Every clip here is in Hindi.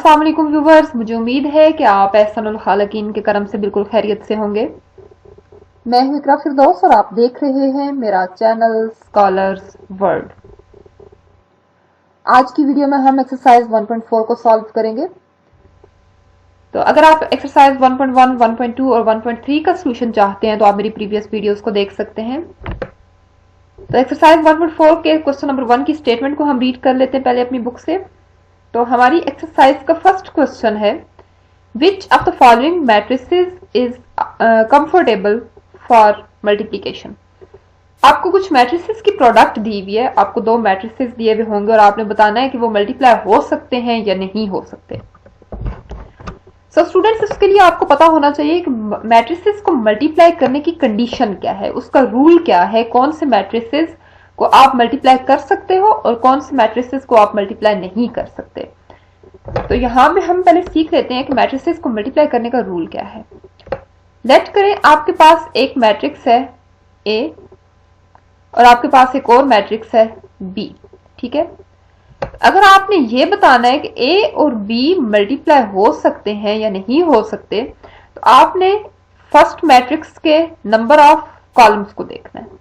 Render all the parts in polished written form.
अस्सलाम वालेकुम व्यूवर्स, मुझे उम्मीद है कि आप एहसानुल खालिकीन के करम से बिल्कुल खैरियत से होंगे। मैं हूं इकरा फिरदौस और आप देख रहे हैं मेरा चैनल स्कॉलर्स वर्ल्ड। आज की वीडियो में हम एक्सरसाइज 1.4 को सॉल्व करेंगे। तो अगर आप एक्सरसाइज 1.1, 1.2 और 1.3 का सोल्यूशन चाहते हैं तो आप मेरी प्रीवियस वीडियोस को देख सकते हैं। तो एक्सरसाइज 1.4 के क्वेश्चन नंबर 1 की स्टेटमेंट को हम रीड कर लेते हैं पहले अपनी बुक से। तो हमारी एक्सरसाइज का फर्स्ट क्वेश्चन है, Which of the following matrices is comfortable for multiplication? आपको कुछ मैट्रिसेस की प्रोडक्ट दी हुई है, आपको दो मैट्रिसेस दिए हुए होंगे और आपने बताना है कि वो मल्टीप्लाई हो सकते हैं या नहीं हो सकते। सो स्टूडेंट्स, इसके लिए आपको पता होना चाहिए कि मैट्रिसेस को मल्टीप्लाई करने की कंडीशन क्या है, उसका रूल क्या है, कौन से मैट्रिसेस को आप मल्टीप्लाई कर सकते हो और कौन से मैट्रिसेस को आप मल्टीप्लाई नहीं कर सकते। तो यहां पे हम पहले सीख लेते हैं कि मैट्रिसेस को मल्टीप्लाई करने का रूल क्या है। लेट करें आपके पास एक मैट्रिक्स है ए और आपके पास एक और मैट्रिक्स है बी, ठीक है। अगर आपने ये बताना है कि ए और बी मल्टीप्लाई हो सकते हैं या नहीं हो सकते, तो आपने फर्स्ट मैट्रिक्स के नंबर ऑफ कॉलम्स को देखना है।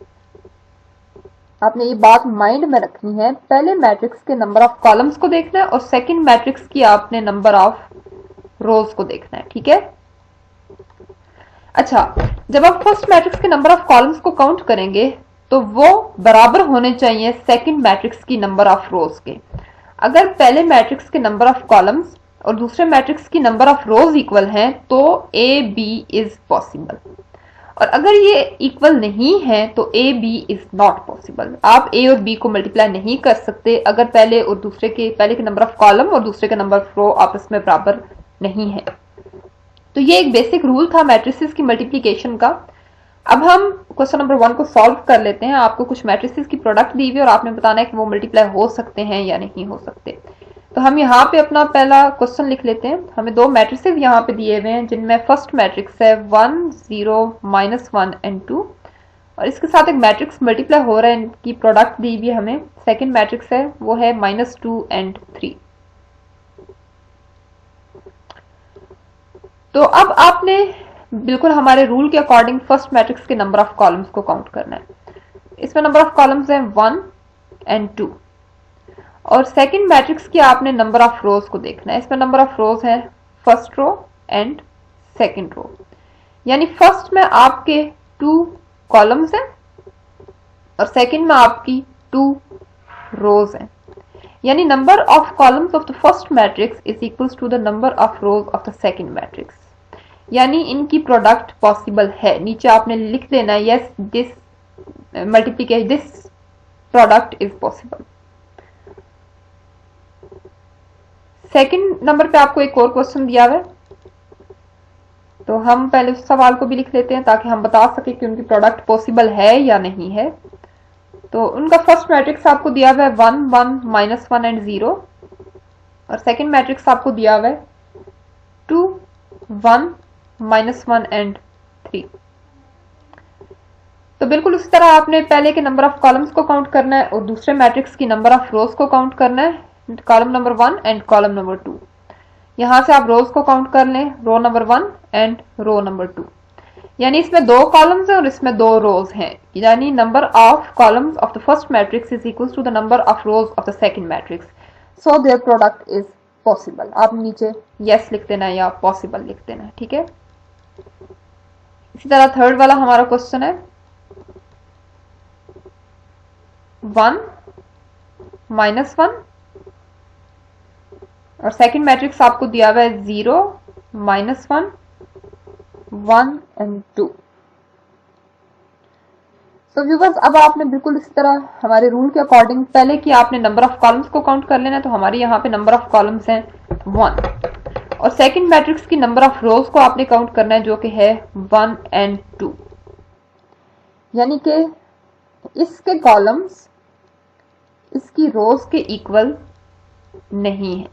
आपने ये बात माइंड में रखनी है, पहले मैट्रिक्स के नंबर ऑफ कॉलम्स को देखना है और सेकंड मैट्रिक्स की आपने नंबर ऑफ रोज को देखना है, ठीक है। अच्छा, जब आप फर्स्ट मैट्रिक्स के नंबर ऑफ कॉलम्स को काउंट करेंगे तो वो बराबर होने चाहिए सेकंड मैट्रिक्स की नंबर ऑफ रोज के। अगर पहले मैट्रिक्स के नंबर ऑफ कॉलम्स और दूसरे मैट्रिक्स की नंबर ऑफ रोज इक्वल हैं तो ए बी इज पॉसिबल, और अगर ये इक्वल नहीं है तो A B is not possible. आप ए और बी को मल्टीप्लाई नहीं कर सकते अगर पहले के नंबर ऑफ कॉलम और दूसरे के नंबर ऑफ रो आपस में बराबर नहीं है। तो ये एक बेसिक रूल था मैट्रिसेस की मल्टीप्लीकेशन का। अब हम क्वेश्चन नंबर 1 को सॉल्व कर लेते हैं। आपको कुछ मैट्रिसेस की प्रोडक्ट दी हुई और आपने बताना है कि वो मल्टीप्लाई हो सकते हैं या नहीं हो सकते। तो हम यहाँ पे अपना पहला क्वेश्चन लिख लेते हैं। हमें दो मैट्रिसेस यहाँ पे दिए हुए हैं जिनमें फर्स्ट मैट्रिक्स है 1 0 -1 एंड 2 और इसके साथ एक मैट्रिक्स मल्टीप्लाई हो रहा है, इनकी प्रोडक्ट दी हुई है हमें। सेकंड मैट्रिक्स है वो है -2 एंड 3। तो अब आपने बिल्कुल हमारे रूल के अकॉर्डिंग फर्स्ट मैट्रिक्स के नंबर ऑफ कॉलम्स को काउंट करना है। इसमें नंबर ऑफ कॉलम्स हैं 1 एंड 2 और सेकंड मैट्रिक्स की आपने नंबर ऑफ रोज को देखना है। इसमें नंबर ऑफ रोज है first row and second row, यानी फर्स्ट में आपके 2 कॉलम्स हैं और सेकंड में आपकी 2 रोज हैं, यानी number of columns of the first matrix is equals to the number of rows of the second matrix, यानी इनकी प्रोडक्ट पॉसिबल है। नीचे आपने लिख देना है yes this multiplication this product is possible. Second number पे आपको एक और क्वेश्चन दिया हुआ है, तो हम पहले उस सवाल को भी लिख लेते हैं ताकि हम बता सके कि उनकी प्रोडक्ट पॉसिबल है या नहीं है। तो उनका फर्स्ट मैट्रिक्स आपको दिया हुआ है 1 1 -1 एंड 0 और सेकंड मैट्रिक्स आपको दिया हुआ है 2 1 -1 एंड 3। तो बिल्कुल उसी तरह आपने पहले के नंबर ऑफ कॉलम्स को काउंट करना है और दूसरे मैट्रिक्स की नंबर ऑफ रोज को काउंट करना है, column number 1 and column number 2। यहां से आप रोज को काउंट कर लें, row number 1 and row number 2, यानी इसमें 2 कॉलम्स हैं और इसमें 2 रोज हैं, यानी number of columns of the first matrix is equal to the number of rows of the second matrix, so their product is possible. आप नीचे यस लिख देना है या पॉसिबल लिख देना है, ठीक है। इसी तरह थर्ड वाला हमारा क्वेश्चन है 1 -1 और सेकंड मैट्रिक्स आपको दिया हुआ है 0 -1 1 एंड 2। सो व्यूवर्स, अब आपने बिल्कुल इसी तरह हमारे रूल के अकॉर्डिंग पहले की आपने नंबर ऑफ कॉलम्स को काउंट कर लेना है। तो हमारे यहाँ पे नंबर ऑफ कॉलम्स हैं 1 और सेकंड मैट्रिक्स की नंबर ऑफ रोज को आपने काउंट करना है जो कि है 1 एंड 2, यानी कि इसके कॉलम्स इसकी रोज के इक्वल नहीं है,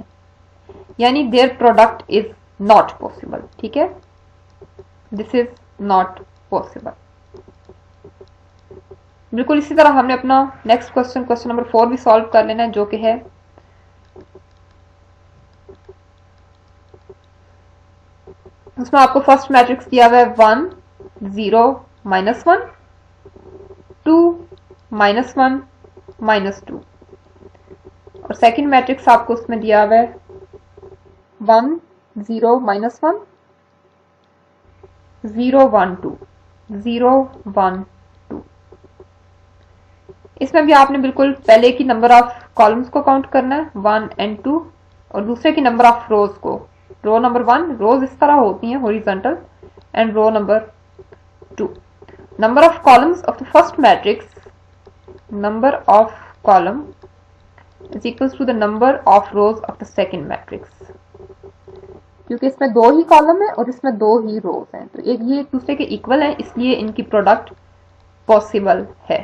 यानी there product is not possible, ठीक है। This is not possible. बिल्कुल इसी तरह हमने अपना नेक्स्ट क्वेश्चन नंबर 4 भी सॉल्व कर लेना है जो कि है उसमें आपको फर्स्ट मैट्रिक्स दिया हुआ है 1 0 -1 2 -1 -2 और सेकंड मैट्रिक्स आपको उसमें दिया हुआ है 1 0 -1 0 1 2 0 1 2। इसमें भी आपने बिल्कुल पहले की नंबर ऑफ कॉलम्स को काउंट करना है 1 एंड 2 और दूसरे की नंबर ऑफ रोज को। रो नंबर 1 रोज इस तरह होती हैं horizontal and row number 2 number of columns of the first matrix number of column is equals to the number of rows of the second matrix। क्योंकि इसमें दो ही कॉलम है और इसमें दो ही रोज हैं तो ये एक दूसरे के इक्वल हैं, इसलिए इनकी प्रोडक्ट पॉसिबल है।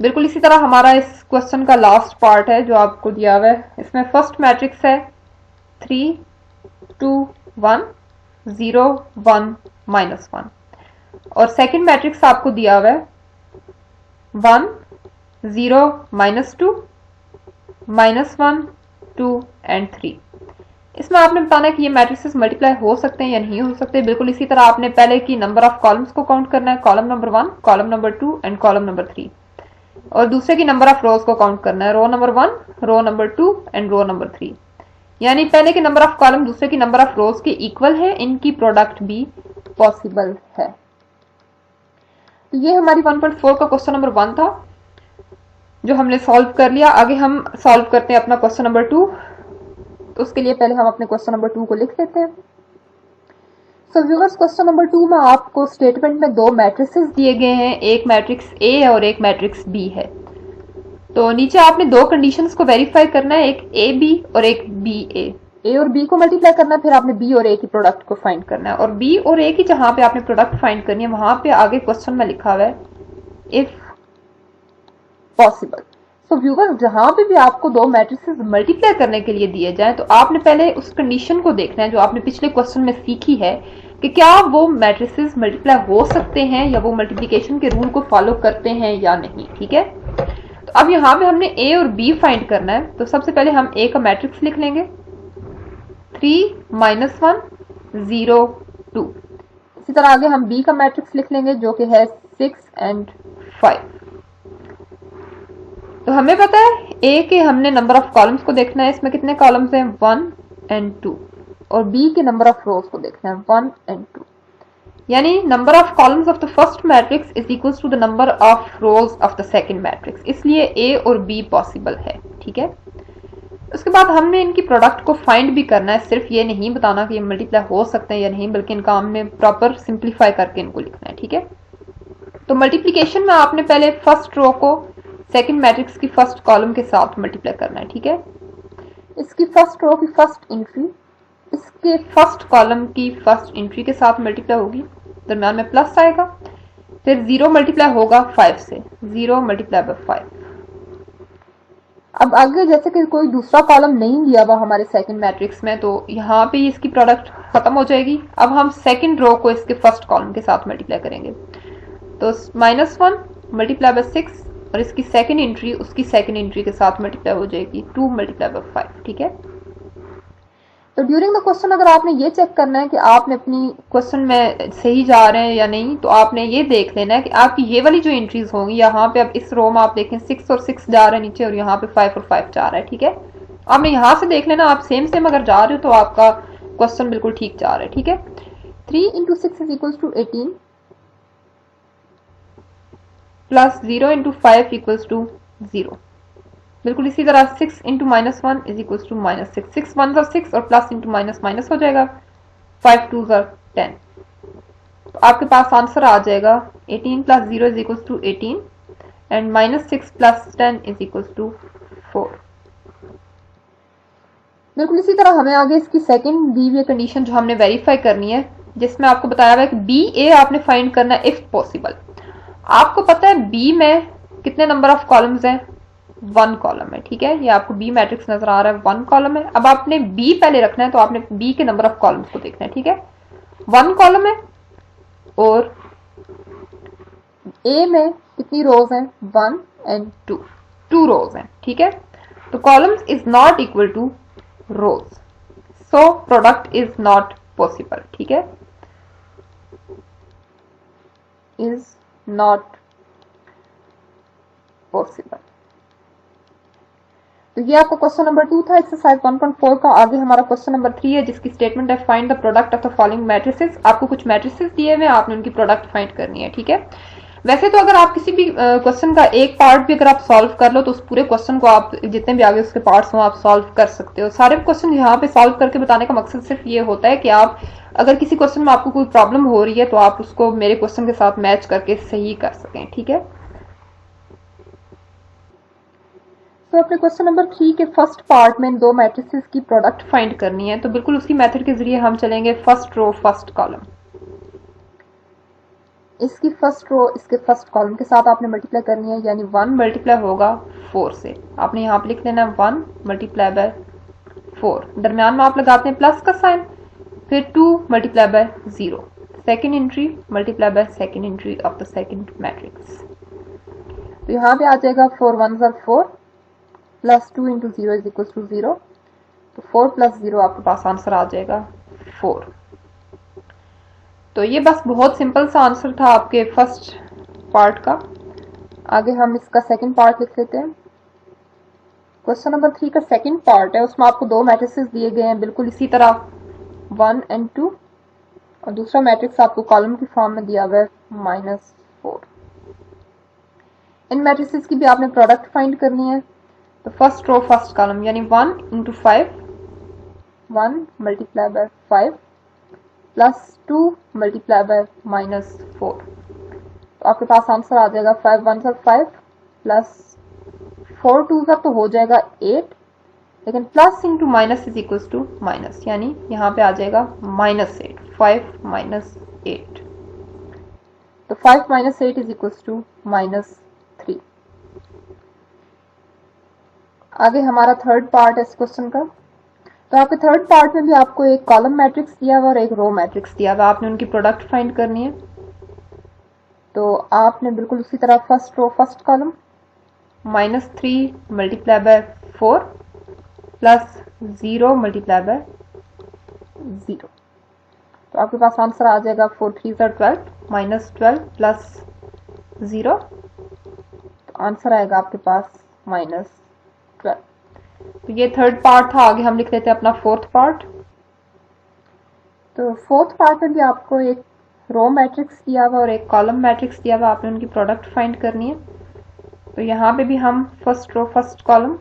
बिल्कुल इसी तरह हमारा इस क्वेश्चन का लास्ट पार्ट है जो आपको दिया हुआ है। इसमें फर्स्ट मैट्रिक्स है 3 2 1 0 1 -1 और सेकंड मैट्रिक्स आपको दिया हुआ है 1 0 -2 -1 2 एंड 3। इसमें आपने बताना है कि ये मैट्रिक्सेस मल्टीप्लाई हो सकते हैं या नहीं हो सकते। बिल्कुल इसी तरह आपने पहले की नंबर ऑफ कॉलम्स को काउंट करना है, column number 1 column number 2 and column number 3 और दूसरे की नंबर ऑफ रोज को काउंट करना है, row number 1 row number 2 and row number 3। यानी पहले के नंबर ऑफ कॉलम दूसरे की नंबर ऑफ रोज के इक्वल है, इनकी प्रोडक्ट भी पॉसिबल है। तो ये हमारी 1.4 का क्वेश्चन नंबर 1 था जो हमने सॉल्व कर लिया। आगे हम सॉल्व करते हैं अपना क्वेश्चन नंबर 2। तो उसके लिए पहले हम अपने क्वेश्चन नंबर 2 को लिख लेते हैं। सो व्यूअर्स क्वेश्चन नंबर 2 में आपको स्टेटमेंट में दो मैट्रिसेस दिए गए हैं, एक मैट्रिक्स ए है और एक मैट्रिक्स बी है। तो नीचे आपने दो कंडीशंस को वेरीफाई करना है, एक ए बी और एक बी ए और बी को मल्टीप्लाई करना है, फिर आपने बी और ए की प्रोडक्ट को फाइंड करना है और बी और ए की जहां पे आपने प्रोडक्ट फाइंड करनी है वहां पे आगे क्वेश्चन में लिखा हुआ है इफ पॉसिबल। सो व्यूअर्स जहां पे भी आपको दो मैट्रिसेस मल्टीप्लाई करने के लिए दिए जाए तो आपने पहले उस कंडीशन को देखना है जो आपने पिछले क्वेश्चन में सीखी है कि क्या वो मैट्रिसेस मल्टीप्लाई हो सकते हैं या वो मल्टीप्लिकेशन के रूल को फॉलो करते हैं या नहीं। ठीक है, तो अब यहाँ पे हमने ए और बी फाइंड करना है। तो सबसे पहले हम ए का मैट्रिक्स लिख लेंगे 3 -1 0 2। इसी तरह आगे हम बी का मैट्रिक्स लिख लेंगे जो कि है 6 एंड 5। तो हमें पता है ए के हमने नंबर ऑफ कॉलम्स को देखना है, इसमें कितने कॉलम्स हैं 1 एंड 2 और बी के नंबर ऑफ रोज को देखना है 1 एंड 2। यानी number of columns of the first matrix is equals to the number of rows of the second matrix, इसलिए ए और बी पॉसिबल है। ठीक है, उसके बाद हमने इनकी प्रोडक्ट को फाइंड भी करना है, सिर्फ ये नहीं बताना कि ये मल्टीप्लाई हो सकते हैं या नहीं, बल्कि इनका हमने प्रॉपर सिंप्लीफाई करके इनको लिखना है। ठीक है, तो मल्टीप्लीकेशन में आपने पहले फर्स्ट रो को सेकंड मैट्रिक्स की फर्स्ट कॉलम के साथ मल्टीप्लाई करना है। ठीक है, इसकी फर्स्ट रो की फर्स्ट एंट्री इसके फर्स्ट कॉलम की फर्स्ट एंट्री के साथ मल्टीप्लाई होगी, दरम्यान में प्लस आएगा, फिर 0 मल्टीप्लाई होगा 5 से, 0 मल्टीप्लाई बाय 5। अब आगे जैसे कि कोई दूसरा कॉलम नहीं दिया हुआ हमारे सेकंड मैट्रिक्स में तो यहाँ पे इसकी प्रोडक्ट खत्म हो जाएगी। अब हम सेकंड रो को इसके फर्स्ट कॉलम के साथ मल्टीप्लाई करेंगे, तो -1 मल्टीप्लाई बाय 6 और इसकी सेकंड एंट्री उसकी सेकंड एंट्री के साथ मल्टीप्लाई हो जाएगी 2 मल्टीप्लाई बाय 5। ठीक है, तो ड्यूरिंग द क्वेश्चन अगर आपने ये चेक करना है कि आपने अपनी क्वेश्चन में सही जा रहे हैं या नहीं, तो आपने ये देख लेना है कि आपकी ये वाली जो एंट्रीज होंगी, यहाँ पे अब इस रो में आप देखें 6 और 6 जा रहे हैं नीचे और यहाँ पे 5 और 5 जा रहा है। ठीक है, आपने यहाँ से देख लेना, आप सेम अगर जा रहे हो तो आपका क्वेश्चन बिल्कुल ठीक जा रहा है। ठीक है, 3 × 6 is equals to 18 plus 0 × 5 equals to 0। बिल्कुल इसी तरह 6 × -1 इज इक्वल्स टू -6, 6 1 और 6 और प्लस इंटू माइनस माइनस हो जाएगा, 5 2 10। तो आपके पास आंसर आ जाएगा 18 + 0 is equals to 18 and -6 + 10 is equals to 4। बिल्कुल इसी तरह हमें आगे इसकी सेकंड दी हुई कंडीशन जो हमने वेरीफाई करनी है, जिसमें आपको बताया हुआ है कि बी ए आपने फाइंड करना है इफ पॉसिबल। आपको पता है बी में कितने नंबर ऑफ कॉलम्स हैं, 1 कॉलम है। ठीक है, ये आपको बी मैट्रिक्स नजर आ रहा है, 1 कॉलम है। अब आपने बी पहले रखना है तो आपने बी के नंबर ऑफ कॉलम्स को देखना है। ठीक है, 1 कॉलम है और ए में कितनी रोज हैं, 1 एंड 2 रोज हैं। ठीक है, तो columns is not equal to rows, so product is not possible. ठीक है, इज नॉट पॉसिबल। तो ये आपका क्वेश्चन नंबर 2 था एक्सरसाइज 1.4 का। आगे हमारा क्वेश्चन नंबर 3 है जिसकी स्टेटमेंट है find the product of the following matrices. आपको कुछ मैट्रिसेस दिए हुए हैं, आपने उनकी प्रोडक्ट फाइंड करनी है। ठीक है, वैसे तो अगर आप किसी भी क्वेश्चन का एक पार्ट भी अगर आप सॉल्व कर लो तो उस पूरे क्वेश्चन को आप जितने भी आगे उसके पार्ट्स हो आप सॉल्व कर सकते हो। सारे क्वेश्चन यहाँ पे सॉल्व करके बताने का मकसद सिर्फ ये होता है कि आप अगर किसी क्वेश्चन में आपको कोई प्रॉब्लम हो रही है तो आप उसको मेरे क्वेश्चन के साथ मैच करके सही कर सकें। ठीक है, तो अपने क्वेश्चन नंबर 3 के फर्स्ट पार्ट में इन दो मैट्रिसेस की प्रोडक्ट फाइंड करनी है। तो बिल्कुल उसी मेथड के जरिए हम चलेंगे। फर्स्ट रो फर्स्ट कॉलम, इसकी फर्स्ट रो इसके फर्स्ट कॉलम के साथ आपने मल्टीप्लाई करनी है, यानी 1 मल्टीप्लाई होगा 4 से। आपने यहाँ पे लिख लेना है 1 मल्टीप्लाई बाय 4, दरम्यान में आप लगाते हैं प्लस का साइन, फिर 2 multiply by 0, second entry multiply by second entry of the second matrix. तो यहाँ पे आ जाएगा 4 1 ज़र 4 plus 2 into 0 is equal to 0। तो 4 प्लस 0 आपके पास आंसर आ जाएगा 4। तो ये बस बहुत सिंपल सा आंसर था आपके फर्स्ट पार्ट का। आगे हम इसका सेकंड पार्ट लिख लेते हैं। क्वेश्चन नंबर 3 का सेकंड पार्ट है, उसमें आपको दो मैट्रिसेस दिए गए हैं बिल्कुल इसी तरह 1 और 2, और दूसरा मैट्रिक्स आपको कॉलम की फॉर्म में दिया हुआ है -4। इन मैट्रिसेस की भी आपने प्रोडक्ट फाइंड करनी है। तो फर्स्ट रो फर्स्ट कॉलम यानी 1 into 5, 1 multiply by 5 plus 2 multiply by -4। तो आपके पास आंसर आ जाएगा 5 1 ज़र 5 प्लस 4 2 ज़र तो हो जाएगा 8, लेकिन plus into minus is equal to minus, यानी यहाँ पे आ जाएगा -8, 5 -8। तो 5 -8 इज इक्वल टू -3। आगे हमारा थर्ड पार्ट है इस क्वेश्चन का। तो आपके थर्ड पार्ट में भी आपको एक कॉलम मैट्रिक्स दिया हुआ और एक रो मैट्रिक्स दिया हुआ, आपने उनकी प्रोडक्ट फाइंड करनी है। तो आपने बिल्कुल उसी तरह first row first column -3 multiply by 4 plus 0 multiply by 0। तो आपके पास आंसर आ जाएगा 4 3 ज़र 12 -12 प्लस 0। तो आंसर आएगा आपके पास -12। तो ये थर्ड पार्ट था। आगे हम लिख लेते हैं अपना फोर्थ पार्ट। तो फोर्थ पार्ट में भी आपको एक रो मैट्रिक्स दिया हुआ और एक कॉलम मैट्रिक्स दिया हुआ, आपने उनकी प्रोडक्ट फाइंड करनी है। तो यहाँ पे भी हम first row first column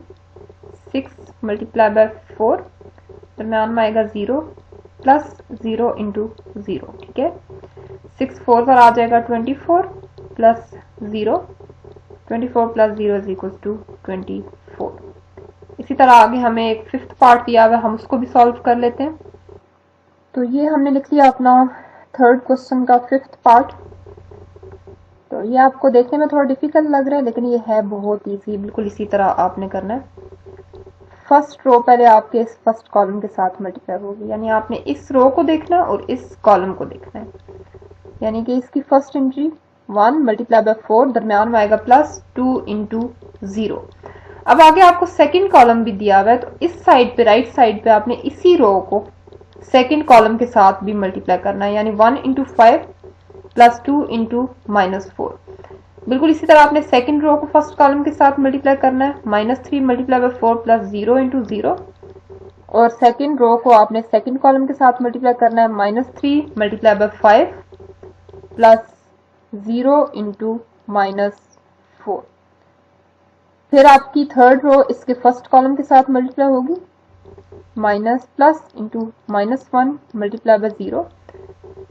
6 multiply by 4, दरम्यान में आएगा 0 प्लस 0 इंटू 0। ठीक है, 6 4 पर आ जाएगा 24 plus 0, 24 plus 0 is equal to 24। इसी तरह आगे हमें एक फिफ्थ पार्ट दिया हुआ है, हम उसको भी सॉल्व कर लेते हैं। तो ये हमने लिख लिया अपना थर्ड क्वेश्चन का फिफ्थ पार्ट। तो ये आपको देखने में थोड़ा डिफिकल्ट लग रहा है, लेकिन ये है बहुत इजी। बिल्कुल इसी तरह आपने करना है। फर्स्ट रो पहले आपके इस फर्स्ट कॉलम के साथ मल्टीप्लाई होगी, यानी आपने इस रो को देखना और इस कॉलम को देखना है। यानी कि इसकी फर्स्ट एंट्री 1 मल्टीप्लाई बाय 4, दरम्यान में आएगा प्लस 2 इंटू 0। अब आगे आपको सेकंड कॉलम भी दिया हुआ है, तो इस साइड पे राइट साइड पे आपने इसी रो को सेकंड कॉलम के साथ भी मल्टीप्लाई करना है, यानी 1 इंटू 5 प्लस 2 इंटू -4। बिल्कुल इसी तरह आपने सेकंड रो को फर्स्ट कॉलम के साथ मल्टीप्लाई करना है, -3 मल्टीप्लाई बाय 4 प्लस 0 इंटू 0। और सेकंड रो को आपने सेकंड कॉलम के साथ मल्टीप्लाई करना है, -3 मल्टीप्लाई बाय 5 प्लस 0 इंटू -4। फिर आपकी थर्ड रो इसके फर्स्ट कॉलम के साथ मल्टीप्लाई होगी, minus plus into -1 multiply by 0।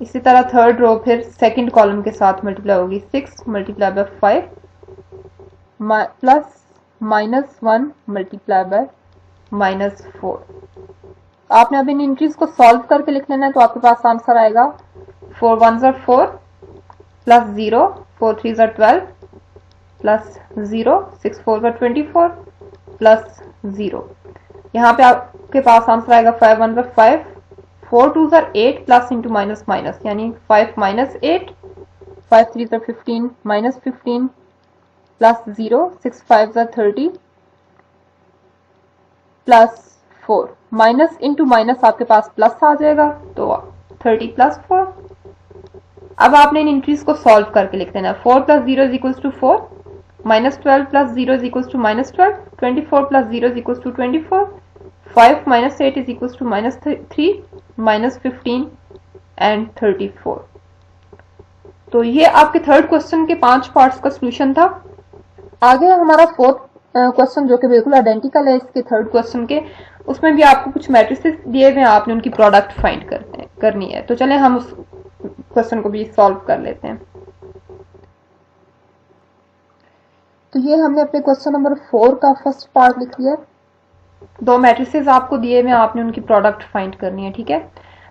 इसी तरह थर्ड रो फिर सेकंड कॉलम के साथ मल्टीप्लाई होगी, 6 multiply by 5 plus -1 multiply by -4। आपने अब इन एंट्रीज को सॉल्व करके लिख लेना है, तो आपके पास आंसर आएगा 4 1 ज़र 4 प्लस 0, 4 3 ज़र 12 प्लस 0, 6 4 ज़र 24 प्लस 0। यहाँ पे आपके पास आंसर आएगा 5 1 ज़र 5, 4 2 ज़र 8 प्लस इंटू माइनस माइनस, यानी 5 -8, 5 3 ज़र 15 -15 प्लस 0, 6 5 ज़र 30 प्लस 4। माइनस इंटू माइनस आपके पास प्लस आ जाएगा, तो 30 प्लस 4। अब आपने इन इंट्रीज को सॉल्व करके लिख देना। 4 plus 0 is equals to 4, minus 12 plus 0 is equals to minus 12, 24 plus 0 is equals to 24, 5 minus 8 is equals to minus 3, minus 15 and 34। तो ये आपके थर्ड क्वेश्चन के 5 पार्ट्स का सोल्यूशन था। आगे हमारा फोर्थ क्वेश्चन जो कि बिल्कुल आइडेंटिकल है इसके थर्ड क्वेश्चन के, उसमें भी आपको कुछ मैट्रिसेस दिए हुए हैं, आपने उनकी प्रोडक्ट फाइंड करनी है। तो चलें हम उस क्वेश्चन को भी सॉल्व कर लेते हैं। तो ये हमने अपने क्वेश्चन नंबर 4 का फर्स्ट पार्ट लिख लिया। 2 मैट्रिसेस आपको दिए हुए हैं, आपने उनकी प्रोडक्ट फाइंड करनी है, ठीक है।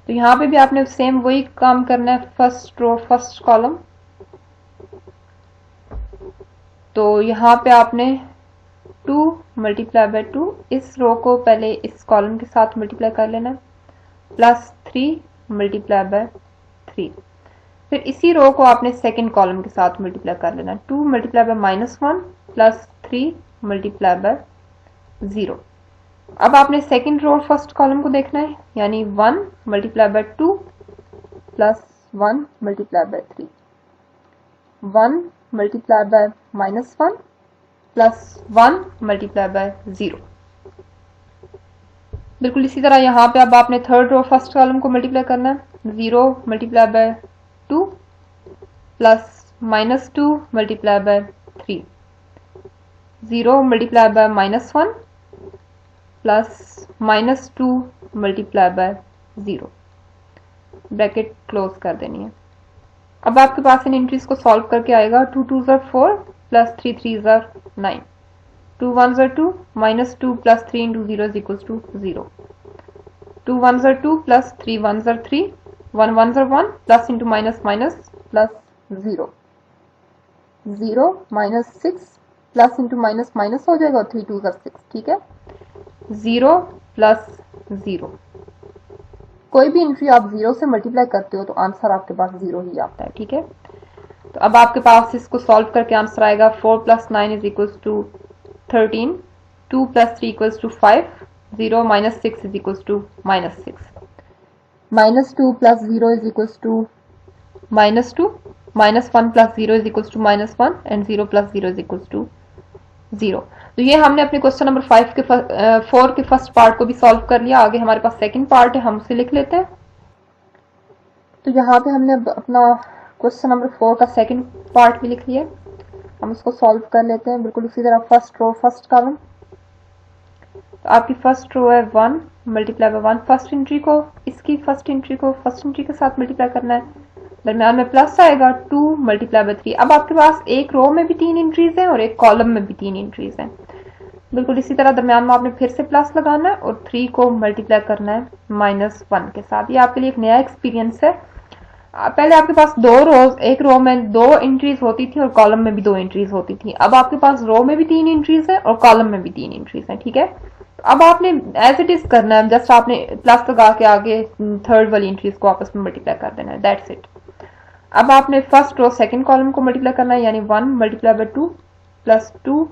तो यहाँ पे भी आपने सेम वही काम करना है, फर्स्ट रो फर्स्ट कॉलम। तो यहाँ पे आपने 2 मल्टीप्लाई बाय 2, इस रो को पहले इस कॉलम के साथ मल्टीप्लाई कर लेना है, प्लस 3 मल्टीप्लाई बाय 3। फिर इसी रो को आपने सेकंड कॉलम के साथ मल्टीप्लाई कर लेना है, 2 multiply bye minus 1 plus 3 multiply by 0। अब आपने सेकंड रो फर्स्ट कॉलम को देखना है, यानी 1 multiply by 2 plus 1 multiply by 3, 1 multiply bye minus 1 plus 1 multiply by 0। बिल्कुल इसी तरह यहाँ पे अब आपने थर्ड रो फर्स्ट कॉलम को मल्टीप्लाई करना है, 0 multiply by 2 plus minus 2 multiply by 3, 0 multiply bye minus 1 plus minus 2 multiply by 0। Bracket close कर देनी है। अब आपके पास इन एंट्रीज को सॉल्व करके आएगा, 2 2s are 4 plus 3 3s are 9, 2 1s are 2 minus 2 plus 3 into 0 is equals to 0, 2 1s are 2 plus 3 1s are 3, 1 1s are 1 plus into minus minus plus 0, 0 minus 6 plus into minus minus हो जाएगा, 3 2s are 6, ठीक है। 0 प्लस 0, कोई भी एंट्री आप 0 से मल्टीप्लाई करते हो तो आंसर आपके पास 0 ही आता है, ठीक है। तो अब आपके पास इसको सॉल्व करके आंसर आएगा 4 plus 9 is equals to 13, 2 plus 3 equals to 5, 0 minus 6 is equals to minus 6, minus 2 plus 0 is equals to minus 2, minus 1 plus 0 is equals to minus 1 and 0 plus 0 is equals to 0। तो ये हमने अपने क्वेश्चन नंबर 4 के फर्स्ट पार्ट को भी सॉल्व कर लिया। आगे हमारे पास सेकंड पार्ट है, हम उसे लिख लेते हैं। तो यहाँ पे हमने अपना क्वेश्चन नंबर 4 का सेकंड पार्ट भी लिख लिया, हम उसको सॉल्व कर लेते हैं। बिल्कुल उसी तरह फर्स्ट रो फर्स्ट कॉलम। तो आपकी फर्स्ट रो है 1 मल्टीप्लाई बाय 1, फर्स्ट एंट्री को इसकी फर्स्ट एंट्री को फर्स्ट एंट्री के साथ मल्टीप्लाई करना है, दरम्यान में प्लस आएगा 2 मल्टीप्लाई बाय 3। अब आपके पास एक रो में भी 3 एंट्रीज हैं और एक कॉलम में भी 3 एंट्रीज हैं। बिल्कुल इसी तरह दरम्यान में आपने फिर से प्लस लगाना है और 3 को मल्टीप्लाई करना है माइनस 1 के साथ। ये आपके लिए एक नया एक्सपीरियंस है। पहले आपके पास 2 रोज, एक रो में 2 एंट्रीज होती थी और कॉलम में भी 2 एंट्रीज होती थी। अब आपके पास रो में भी 3 एंट्रीज है और कॉलम में भी 3 एंट्रीज है, ठीक है। अब आपने एज इट इज करना है, जस्ट आपने प्लस लगा के आगे थर्ड वाली एंट्रीज को आपस में मल्टीप्लाई कर देना है, दैट्स इट। अब आपने फर्स्ट रो सेकंड कॉलम को मल्टीप्लाई करना है, यानी 1 multiply by 2 plus 2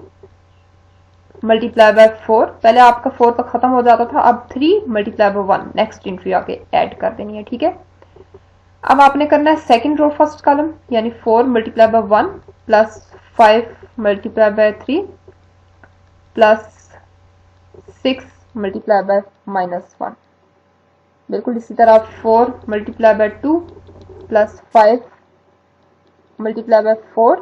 multiply by 4। पहले आपका 4 तक खत्म हो जाता था, अब 3 मल्टीप्लाई बाय 1 नेक्स्ट एंट्री आगे ऐड कर देनी है, ठीक है। अब आपने करना है सेकंड रो फर्स्ट कॉलम, यानी 4 multiply by 1 plus 5 multiply by 3 plus 6 multiply bye minus 1। बिल्कुल इसी तरह 4 multiply by 2 plus 5 multiply by 4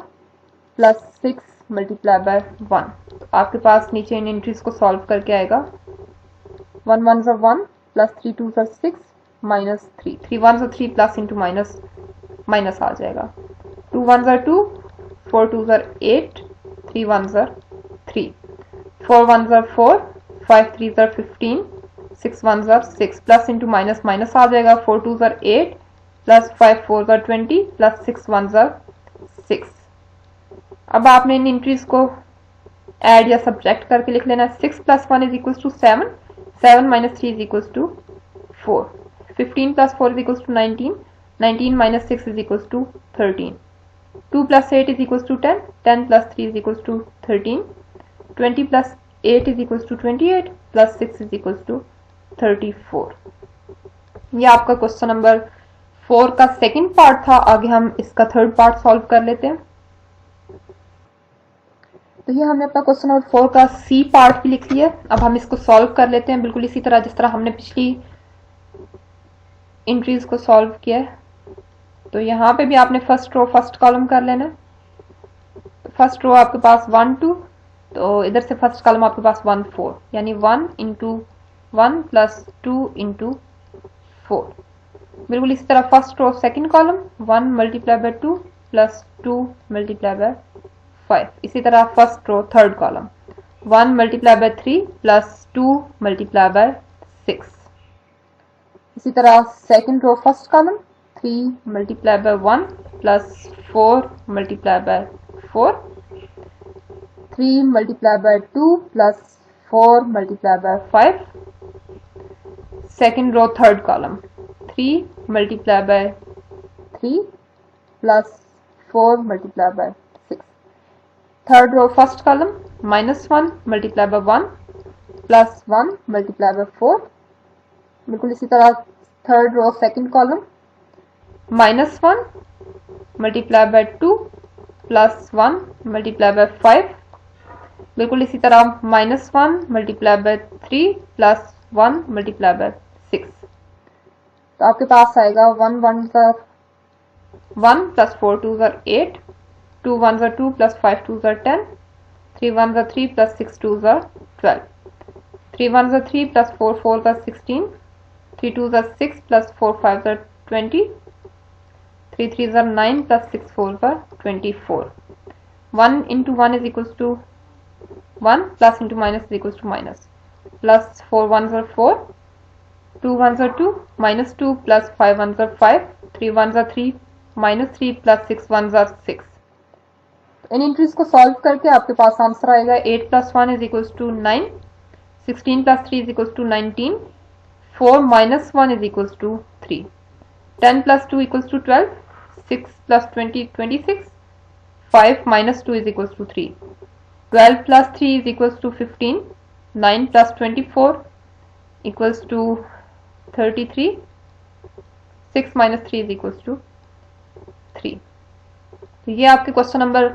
plus 6 multiply by 1। तो आपके पास नीचे इन एंट्रीज को सॉल्व करके आएगा 1 1s are 1 plus 3 2s are 6 minus 3, 3 1s are 3 plus into minus minus आ जाएगा, 2 1s are 2, 4 2s are 8, 3 1s are 3, 4 1s are 4, 5 3s are 15, 6 1s are 6 plus into minus minus आ जाएगा, 4 2s are 8 plus 5 4s are 20 plus 6 1s are 6। अब आपने इन एंट्रीज को ऐड या सब्ट्रैक्ट करके लिख लेना है। 6 plus 1 is equals to 7, 7 minus 3 is equals to 4, 15 plus 4 is equals to 19, 19 minus 6 is equals to 13, 2 plus 8 is equals to 10, 10 plus 3 is equals to 13, 20 plus 8 is equals to 28 plus 6 is equals to 34। ये आपका क्वेश्चन नंबर 4 का सेकंड पार्ट था। आगे हम इसका थर्ड पार्ट सॉल्व कर लेते हैं। तो ये हमने अपना क्वेश्चन नंबर 4 का सी पार्ट भी लिख लिया। अब हम इसको सॉल्व कर लेते हैं बिल्कुल इसी तरह जिस तरह हमने पिछली एंट्रीज को सॉल्व किया है। तो यहाँ पे भी आपने फर्स्ट रो फर्स्ट कॉलम कर लेना। फर्स्ट रो आपके पास 1 2, तो इधर से फर्स्ट कॉलम आपके पास 1 4, यानी 1 इंटू 1 प्लस 2 इंटू 4। बिल्कुल इसी तरह first row second column 1 multiply by 2 plus 2 multiply by 5। इसी तरह first row third column 1 multiply by 3 plus 2 multiply by 6। इसी तरह second row first column 3 multiply by 1 plus 4 multiply by 4, 3 multiply by 2 plus 4 multiply by 5। Second row third column 3 multiply by 3 plus 4 multiply by 6। Third row first column -1 multiply by 1 plus 1 multiply by 4। बिल्कुल इसी तरह third row second column -1 multiply by 2 plus 1 multiply by 5। बिल्कुल इसी तरह -1 multiply by 3 plus 1 multiply by 6। तो आपके पास आएगा 1 1 plus 4 2 8, 2 1 2 plus 5 2 10, 3 1 3 plus 6 2 12, 3 1 3 plus 4 4 16, 3 2 6 plus 4 5 20, 3 3 9 plus 6 4 24। 1 into 1 is equals to 1, plus into minus is equals to minus, plus 4 1s are 4, 2 1s are 2, minus 2 plus 5 1s are 5, 3 1s are 3, minus 3 plus 6 1s are 6। In entries को सॉल्व करके आपके पास आंसर आएगा 8 plus 1 is equals to 9, 16 plus 3 is equals to 19, 4 minus 1 is equals to 3, 10 plus 2 equals to 12, 6 plus 20 26, 5 minus 2 is equals to 3, 12 plus 3 is equals to 15, 9 plus 24 equals to 33, 6 minus 3 is equals to 3। तो ये आपके क्वेश्चन नंबर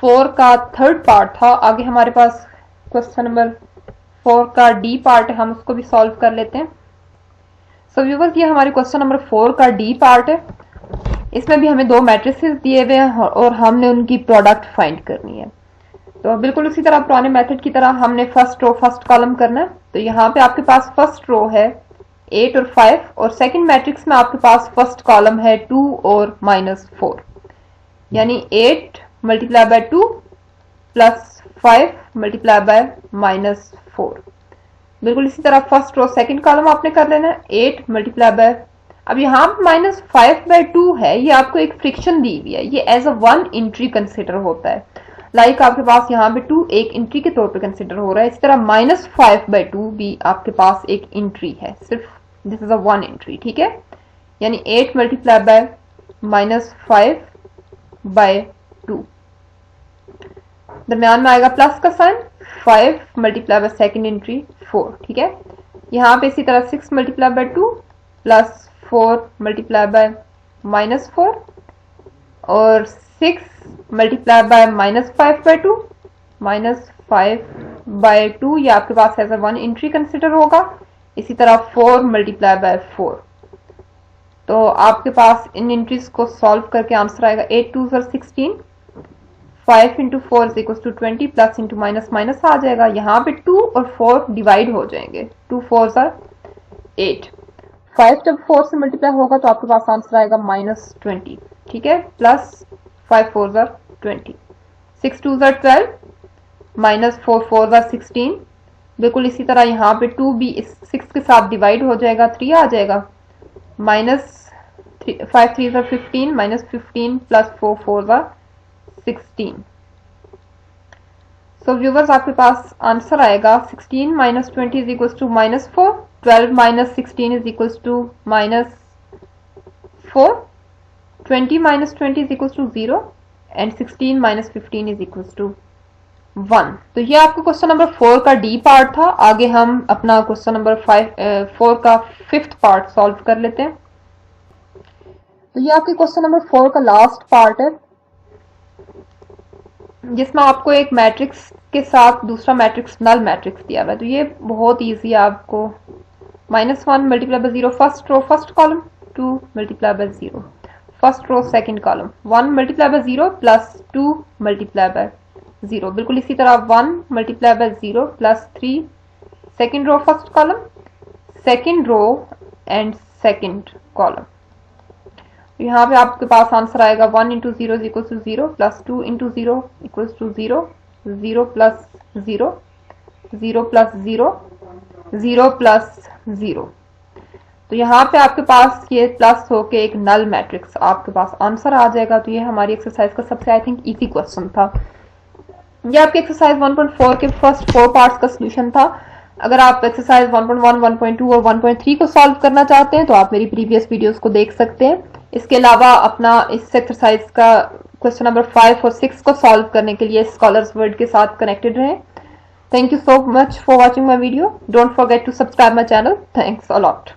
4 का थर्ड पार्ट था। आगे हमारे पास क्वेश्चन नंबर 4 का डी पार्ट है, हम उसको भी सॉल्व कर लेते हैं। सो व्यूअर्स, ये हमारे क्वेश्चन नंबर 4 का डी पार्ट है। इसमें भी हमें दो मैट्रिसेस दिए हुए हैं और हमने उनकी प्रोडक्ट फाइंड करनी है। तो बिल्कुल उसी तरह पुराने मेथड की तरह हमने फर्स्ट रो फर्स्ट कॉलम करना है। तो यहाँ पे आपके पास फर्स्ट रो है 8 और 5 और सेकंड मैट्रिक्स में आपके पास फर्स्ट कॉलम है 2 और -4, यानी 8 multiply by 2 plus 5 multiply by -4। बिल्कुल इसी तरह फर्स्ट रो सेकंड कॉलम आपने कर लेना है 8 मल्टीप्लाई बाय, अब यहाँ -5/2 है, ये आपको एक फ्रिक्शन दी हुई है, ये एज अ 1 एंट्री कंसिडर होता है। लाइक आपके पास यहाँ पे 2 एक एंट्री के तौर पे कंसिडर हो रहा है। इसी तरह -5/2 भी आपके पास एक एंट्री है, सिर्फ दिस इज अ 1 एंट्री, ठीक है। यानी 8 मल्टीप्लाई बाय -5/2, दरम्यान में आएगा प्लस का sign, 5 multiply by second entry 4, ठीक है। यहाँ पे इसी तरह 6 multiply by 2 plus 4 multiply by -4 और 6 मल्टीप्लाई बाय -5/2, -5/2 ये आपके पास एज अ 1 एंट्री कंसिडर होगा। इसी तरह 4 मल्टीप्लाई बाय 4। तो आपके पास इन एंट्रीज को सॉल्व करके आंसर आएगा 8 2 16, 5 into 4 is equal to 20, plus into minus minus आ जाएगा। यहाँ पे 2 और 4 डिवाइड हो जाएंगे, 2 4s are 8, 5 जब 4 से मल्टीप्लाई होगा तो आपके पास आंसर आएगा -20, ठीक है, plus 5 4s are 20, 6 2s are 12, -4 4s are 16। बिल्कुल इसी तरह यहाँ पे 2 भी इस 6 के साथ डिवाइड हो जाएगा, 3 आ जाएगा, -5 3s are 15, -15 plus 4 4s are 16। So viewers, आपके पास आंसर आएगा 16 - 20 is equals to -4, 12 - 16 is equals to -4, 20 - 20 is equals to 0 and 16 - 15 is equals to 1। तो ये आपका क्वेश्चन नंबर 4 का डी पार्ट था। आगे हम अपना क्वेश्चन नंबर 4 का 5th पार्ट सॉल्व कर लेते हैं। तो ये आपके क्वेश्चन नंबर 4 का लास्ट पार्ट है, जिसमें आपको एक मैट्रिक्स के साथ दूसरा मैट्रिक्स नल मैट्रिक्स दिया हुआ है। तो ये बहुत इजी है आपको। -1 multiply by 0 first row first column, 2 multiply by 0 first row second column, 1 multiply by 0 plus 2 multiply by 0। बिल्कुल इसी तरह 1 multiply by 0 plus 3 second row first column, second row and second column. यहाँ पे आपके पास आंसर आएगा 1 into 0 is equal to 0 plus 2 into 0 equals to 0, 0 plus 0, 0 plus 0, 0 plus 0। तो यहाँ पे आपके पास ये प्लस होके एक नल मैट्रिक्स आपके पास आंसर आ जाएगा। तो ये हमारी एक्सरसाइज का सबसे आई थिंक इजी क्वेश्चन था। ये आपकी एक्सरसाइज 1.4 के फर्स्ट 4 पार्ट्स का सोल्यूशन था। अगर आप एक्सरसाइज 1.1, 1.2 और 1.3 को सॉल्व करना चाहते हैं तो आप मेरी प्रीवियस वीडियोस को देख सकते हैं। इसके अलावा अपना इस एक्सरसाइज का क्वेश्चन नंबर 5 और 6 को सॉल्व करने के लिए स्कॉलर्स वर्ल्ड के साथ कनेक्टेड रहें। Thank you so much for watching my video. Don't forget to subscribe my channel. Thanks a lot.